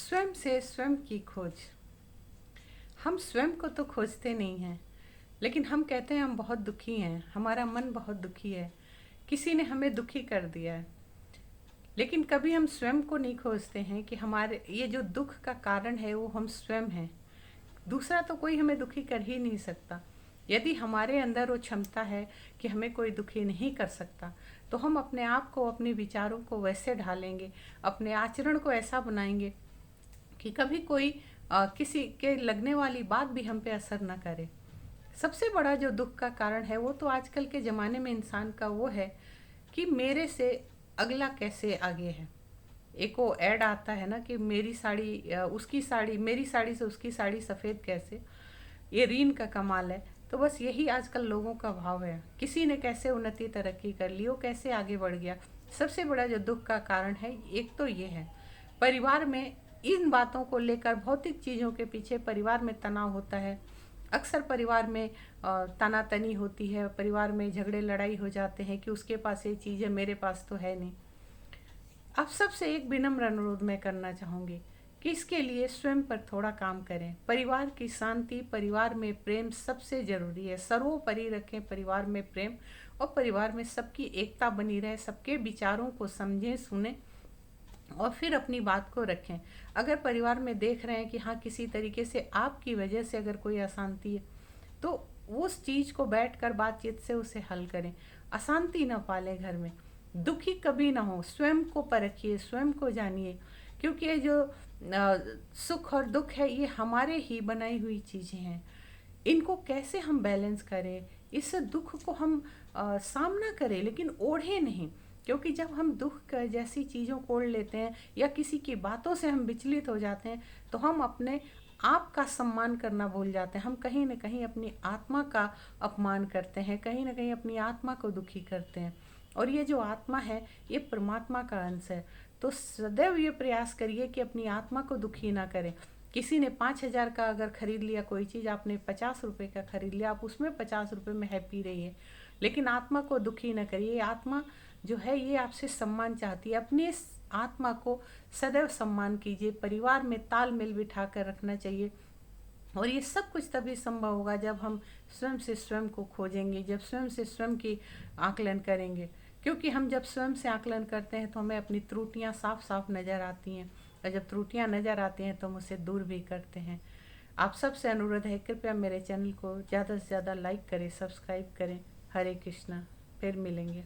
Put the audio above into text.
स्वयं से स्वयं की खोज। हम स्वयं को तो खोजते नहीं हैं, लेकिन हम कहते हैं हम बहुत दुखी हैं, हमारा मन बहुत दुखी है, किसी ने हमें दुखी कर दिया है। लेकिन कभी हम स्वयं को नहीं खोजते हैं कि हमारे ये जो दुख का कारण है वो हम स्वयं हैं। दूसरा तो कोई हमें दुखी कर ही नहीं सकता। यदि हमारे अंदर वो क्षमता है कि हमें कोई दुखी नहीं कर सकता, तो हम अपने आप को, अपने विचारों को वैसे ढालेंगे, अपने आचरण को ऐसा बनाएंगे कि कभी कोई किसी के लगने वाली बात भी हम पे असर न करे। सबसे बड़ा जो दुख का कारण है वो तो आजकल के ज़माने में इंसान का वो है कि मेरे से अगला कैसे आगे है। एक वो ऐड आता है ना कि मेरी साड़ी उसकी साड़ी, मेरी साड़ी से उसकी साड़ी सफ़ेद कैसे, ये रीन का कमाल है। तो बस यही आजकल लोगों का भाव है, किसी ने कैसे उन्नति तरक्की कर ली, वो कैसे आगे बढ़ गया। सबसे बड़ा जो दुख का कारण है एक तो ये है। परिवार में इन बातों को लेकर, भौतिक चीज़ों के पीछे परिवार में तनाव होता है। अक्सर परिवार में तनातनी होती है, परिवार में झगड़े लड़ाई हो जाते हैं कि उसके पास ये चीज़ है, मेरे पास तो है नहीं। आप सबसे एक विनम्र अनुरोध मैं करना चाहूँगी कि इसके लिए स्वयं पर थोड़ा काम करें। परिवार की शांति, परिवार में प्रेम सबसे ज़रूरी है। सर्वोपरि रखें परिवार में प्रेम, और परिवार में सबकी एकता बनी रहे, सबके विचारों को समझें, सुने और फिर अपनी बात को रखें। अगर परिवार में देख रहे हैं कि हाँ, किसी तरीके से आपकी वजह से अगर कोई अशांति है, तो उस चीज़ को बैठकर बातचीत से उसे हल करें। अशांति ना पालें घर में, दुखी कभी ना हो। स्वयं को परखिए, स्वयं को जानिए, क्योंकि ये जो सुख और दुख है ये हमारे ही बनाई हुई चीज़ें हैं। इनको कैसे हम बैलेंस करें, इस दुख को हम सामना करें, लेकिन ओढ़े नहीं। क्योंकि जब हम दुख जैसी चीज़ों को ओढ़ लेते हैं या किसी की बातों से हम विचलित हो जाते हैं, तो हम अपने आप का सम्मान करना भूल जाते हैं। हम कहीं ना कहीं अपनी आत्मा का अपमान करते हैं, कहीं ना कहीं अपनी आत्मा को दुखी करते हैं। और ये जो आत्मा है ये परमात्मा का अंश है। तो सदैव ये प्रयास करिए कि अपनी आत्मा को दुखी ना करें। किसी ने 5,000 का अगर खरीद लिया कोई चीज़, आपने 50 रुपये का खरीद लिया, आप उसमें 50 रुपये में हैप्पी रहिए, लेकिन आत्मा को दुखी न करिए। आत्मा जो है ये आपसे सम्मान चाहती है। अपनी इस आत्मा को सदैव सम्मान कीजिए। परिवार में तालमेल बिठा कर रखना चाहिए। और ये सब कुछ तभी संभव होगा जब हम स्वयं से स्वयं को खोजेंगे, जब स्वयं से स्वयं की आकलन करेंगे। क्योंकि हम जब स्वयं से आकलन करते हैं तो हमें अपनी त्रुटियां साफ साफ नज़र आती हैं, और जब त्रुटियां नज़र आती हैं तो हम उसे दूर भी करते हैं। आप सबसे अनुरोध है, कृपया मेरे चैनल को ज़्यादा से ज़्यादा लाइक करें, सब्सक्राइब करें। हरे कृष्णा। फिर मिलेंगे।